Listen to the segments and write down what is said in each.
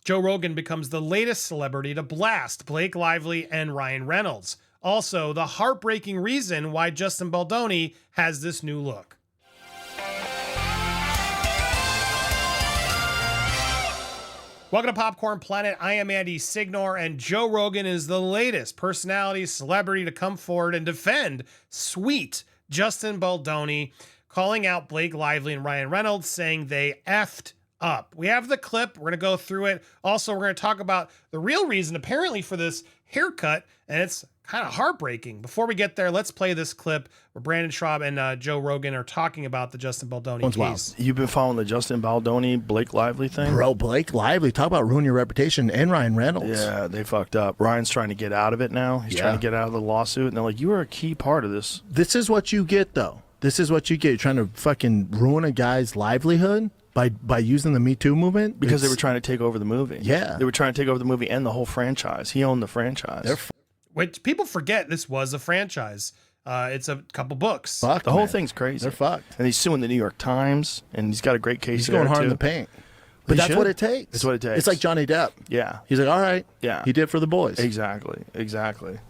Joe Rogan becomes the latest celebrity to blast Blake Lively and Ryan Reynolds. Also, the heartbreaking reason why Justin Baldoni has this new look. Welcome to Popcorn Planet. I am Andy Signore, and Joe Rogan is the latest personality, celebrity to come forward and defend sweet Justin Baldoni, calling out Blake Lively and Ryan Reynolds, saying they effed up. We have the clip. We're going to go through it. Also, we're going to talk about the real reason, apparently, for this haircut, and it's kind of heartbreaking. Before we get there, let's play this clip where Brandon Schraub and Joe Rogan are talking about the Justin Baldoni case. Wow. You've been following the Justin Baldoni, Blake Lively thing? Bro, Blake Lively, talk about ruin your reputation, and Ryan Reynolds. Yeah, they fucked up. Ryan's trying to get out of it now. He's trying to get out of the lawsuit, and they're like, you were a key part of this. This is what you get, though. This is what you get. You're trying to fucking ruin a guy's livelihood by using the Me Too movement? Because they were trying to take over the movie. Yeah. They were trying to take over the movie and the whole franchise. He owned the franchise. Which people forget this was a franchise. It's a couple books. The whole thing's crazy. They're fucked. And he's suing the New York Times, and he's got a great case. He's going hard in the paint. But that's what it takes. That's what it takes. It's like Johnny Depp. Yeah. He's like, all right. Yeah. He did it for the boys. Exactly.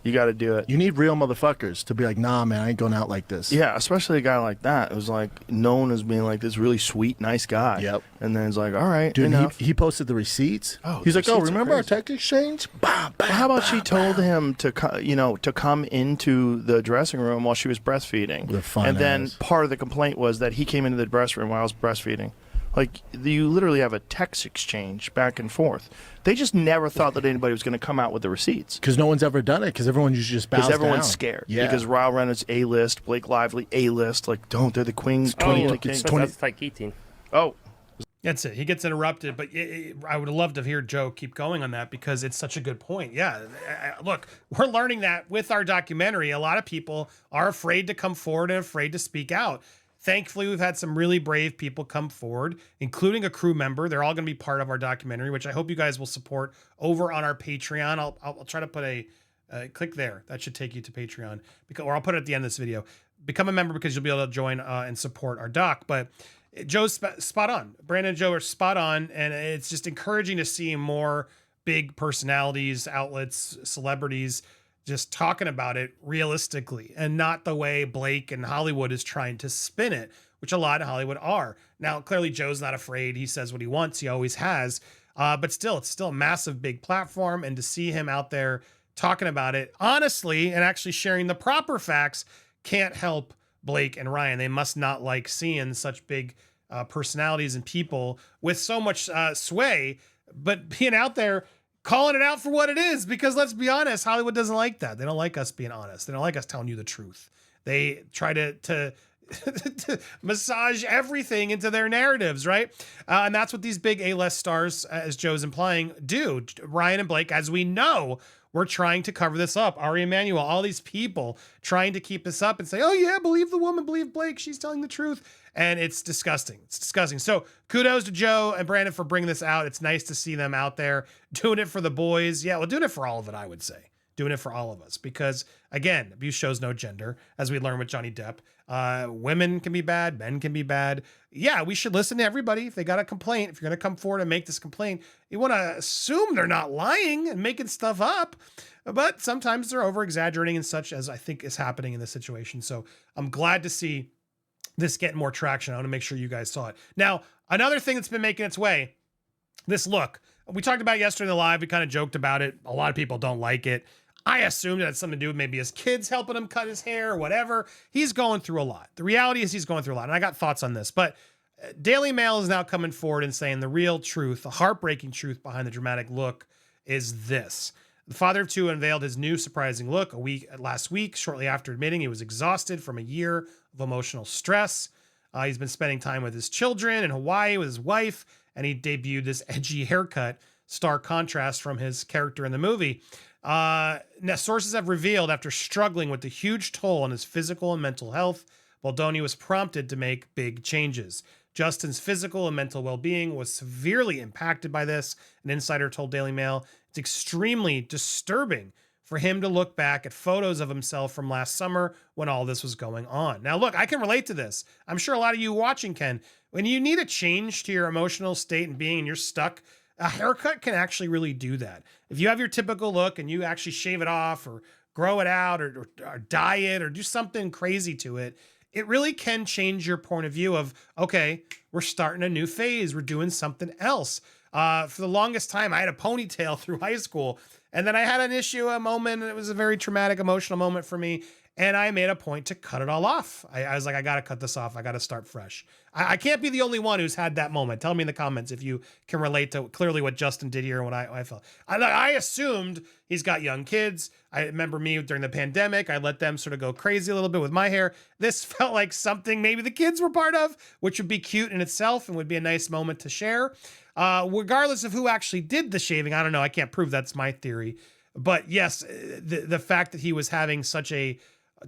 You got to do it. You need real motherfuckers to be like, nah, man, I ain't going out like this. Yeah, especially a guy like that. It was like known as being like this really sweet, nice guy. Yep. And then it's like, all right, dude, enough. he posted the receipts. Oh, he's like, oh, receipts are remember our crazy. tech exchange? Bah, bah, Well, how about bah, she told him to come into the dressing room while she was breastfeeding? The fun and then ass. part of the complaint was that he came into the dressing room while I was breastfeeding. Like, you literally have a text exchange back and forth. They just never thought that anybody was going to come out with the receipts. Because no one's ever done it, because everyone usually just bows Because everyone's down. scared. Yeah. Because Ryan Reynolds A-list, Blake Lively A-list. Like, they're the queen. That's like 18. Oh. That's it. He gets interrupted, but I would love to hear Joe keep going on that because it's such a good point. Yeah, look, we're learning that with our documentary. A lot of people are afraid to come forward and afraid to speak out. Thankfully, we've had some really brave people come forward, including a crew member. They're all going to be part of our documentary, which I hope you guys will support over on our Patreon. I'll try to put a click there. That should take you to Patreon, or I'll put it at the end of this video. Become a member because you'll be able to join and support our doc. But Joe's spot on. Brandon and Joe are spot on, and it's just encouraging to see more big personalities, outlets, celebrities just talking about it realistically and not the way Blake and Hollywood is trying to spin it, which a lot of Hollywood are. Now, clearly Joe's not afraid. He says what he wants. He always has. But still, it's still a massive, big platform. And to see him out there talking about it honestly and actually sharing the proper facts can't help Blake and Ryan. They must not like seeing such big personalities and people with so much sway, but being out there calling it out for what it is, because let's be honest, Hollywood doesn't like that. They don't like us being honest. They don't like us telling you the truth. They try to to massage everything into their narratives, right? And that's what these big A-list stars, as Joe's implying, do. Ryan and Blake, as we know, we're trying to cover this up. Ari Emanuel, all these people trying to keep this up and say, oh yeah, believe the woman, believe Blake, she's telling the truth. And it's disgusting. It's disgusting. So kudos to Joe and Brandon for bringing this out. It's nice to see them out there doing it for the boys. Yeah, well, doing it for all of it, I would say. Doing it for all of us. Because, again, abuse shows no gender, as we learned with Johnny Depp. Women can be bad. Men can be bad. Yeah, we should listen to everybody. If they got a complaint, if you're going to come forward and make this complaint, you want to assume they're not lying and making stuff up. But sometimes they're over-exaggerating and such, as I think is happening in this situation. So I'm glad to see this getting more traction. I want to make sure you guys saw it. Now, another thing that's been making its way, this look. We talked about it yesterday in the live. We kind of joked about it. A lot of people don't like it. I assumed it had something to do with maybe his kids helping him cut his hair or whatever. He's going through a lot. The reality is he's going through a lot. And I got thoughts on this. But Daily Mail is now coming forward and saying the real truth, the heartbreaking truth behind the dramatic look is this. The father of two unveiled his new surprising look last week, shortly after admitting he was exhausted from a year of emotional stress. He's been spending time with his children in Hawaii with his wife, and he debuted this edgy haircut, stark contrast from his character in the movie. Now, sources have revealed after struggling with the huge toll on his physical and mental health, Baldoni was prompted to make big changes. Justin's physical and mental well-being was severely impacted by this. An insider told Daily Mail, it's extremely disturbing for him to look back at photos of himself from last summer when all this was going on. Now, look, I can relate to this. I'm sure a lot of you watching can. When you need a change to your emotional state and being, and you're stuck A haircut can actually really do that. If you have your typical look and you actually shave it off or grow it out or dye it or do something crazy to it, it really can change your point of view of, okay, we're starting a new phase. We're doing something else. For the longest time, I had a ponytail through high school, and then I had an issue, a moment, and it was a very traumatic, emotional moment for me. And I made a point to cut it all off. I was like, I got to cut this off. I got to start fresh. I can't be the only one who's had that moment. Tell me in the comments if you can relate to clearly what Justin did here and what I felt. I assumed he's got young kids. I remember me during the pandemic. I let them sort of go crazy a little bit with my hair. This felt like something maybe the kids were part of, which would be cute in itself and would be a nice moment to share. Regardless of who actually did the shaving, I don't know. I can't prove that's my theory. But yes, the fact that he was having such a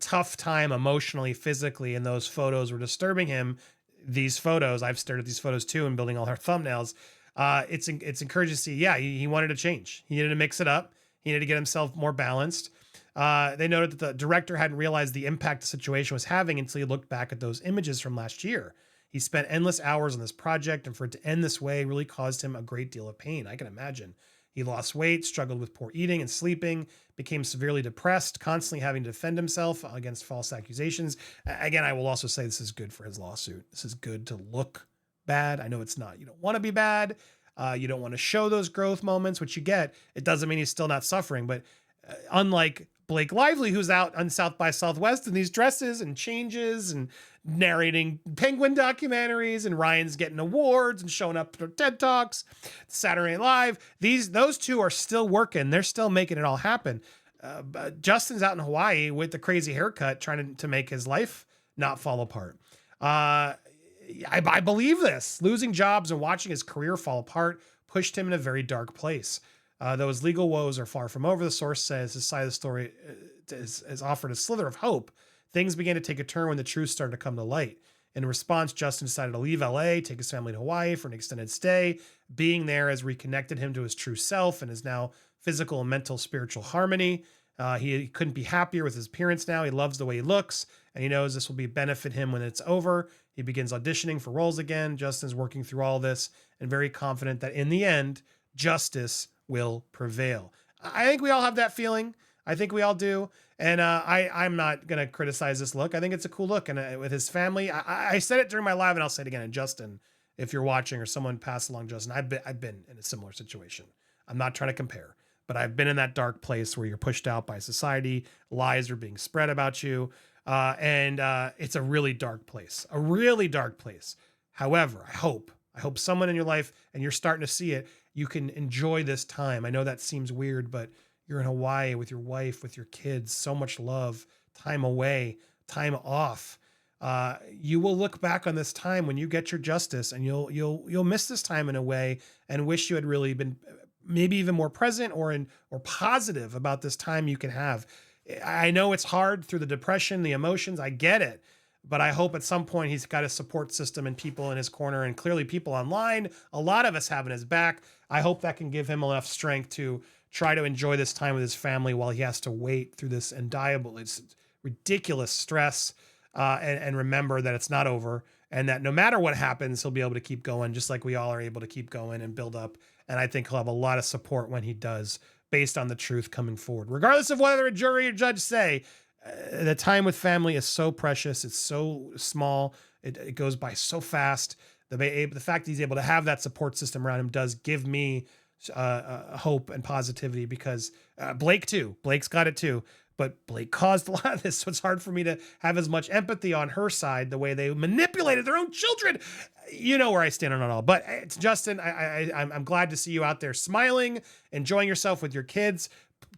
tough time emotionally, physically, and those photos were disturbing him. These photos, I've stared at these photos too and building all our thumbnails. It's encouraging to see, yeah, he wanted to change. He needed to mix it up. He needed to get himself more balanced. They noted that the director hadn't realized the impact the situation was having until he looked back at those images from last year. He spent endless hours on this project, and for it to end this way really caused him a great deal of pain. I can imagine. He lost weight, struggled with poor eating and sleeping, became severely depressed, constantly having to defend himself against false accusations. Again, I will also say this is good for his lawsuit. This is good to look bad. I know it's not. You don't want to be bad. You don't want to show those growth moments, which you get. It doesn't mean he's still not suffering, but unlike Blake Lively, who's out on South by Southwest in these dresses and changes and narrating Penguin documentaries, and Ryan's getting awards and showing up to TED Talks, Saturday Night Live. Those two are still working. They're still making it all happen. Justin's out in Hawaii with the crazy haircut, trying to make his life not fall apart. I believe this. Losing jobs and watching his career fall apart pushed him in a very dark place. Though his legal woes are far from over, the source says his side of the story has offered a slither of hope. Things began to take a turn when the truth started to come to light. In response, Justin decided to leave LA, take his family to Hawaii for an extended stay. Being there has reconnected him to his true self and his now physical and mental spiritual harmony. He couldn't be happier with his appearance now. He loves the way he looks, and he knows this will benefit him when it's over. He begins auditioning for roles again. Justin's working through all this and very confident that in the end, justice will prevail. I think we all have that feeling. I think we all do. And I'm not going to criticize this look. I think it's a cool look. And with his family, I said it during my live, and I'll say it again. And Justin, if you're watching or someone passed along Justin, I've been in a similar situation. I'm not trying to compare, but I've been in that dark place where you're pushed out by society. Lies are being spread about you. And it's a really dark place, However, I hope someone in your life, and you're starting to see it, you can enjoy this time. I know that seems weird, but you're in Hawaii with your wife, with your kids, so much love, time away, time off. You will look back on this time when you get your justice, and you'll miss this time in a way and wish you had really been maybe even more present or positive about this time you can have. I know it's hard through the depression, the emotions. I get it. But I hope at some point he's got a support system and people in his corner, and clearly people online, a lot of us having his back. I hope that can give him enough strength to try to enjoy this time with his family while he has to wait through this it's ridiculous stress, and remember that it's not over, and that no matter what happens, he'll be able to keep going, just like we all are able to keep going and build up. And I think he'll have a lot of support when he does, based on the truth coming forward. Regardless of whether a jury or judge say, the time with family is so precious. It's so small. It goes by so fast. The fact that he's able to have that support system around him does give me hope and positivity, because Blake's got it too, but Blake caused a lot of this. So it's hard for me to have as much empathy on her side, the way they manipulated their own children. You know where I stand on it all. But it's Justin, I'm glad to see you out there smiling, enjoying yourself with your kids.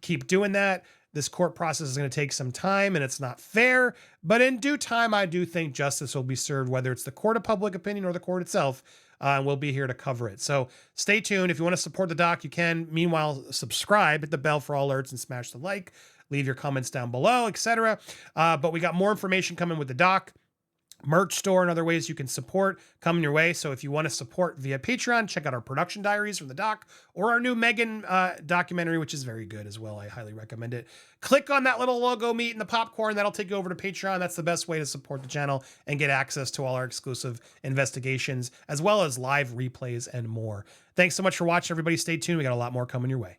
Keep doing that. This court process is going to take some time, and it's not fair, but in due time, I do think justice will be served, whether it's the court of public opinion or the court itself. And we'll be here to cover it. So stay tuned. If you want to support the doc, you can. Meanwhile, subscribe, hit the bell for all alerts, and smash the like. Leave your comments down below, etc. But we got more information coming with the doc. merch store and other ways you can support coming your way. So if you want to support via Patreon, check out our production diaries from the doc or our new Megan documentary, which is very good as well. I highly recommend it. Click on that little logo meat in the popcorn. That'll take you over to Patreon. That's the best way to support the channel and get access to all our exclusive investigations, as well as live replays and more. Thanks so much for watching, everybody. Stay tuned. We got a lot more coming your way.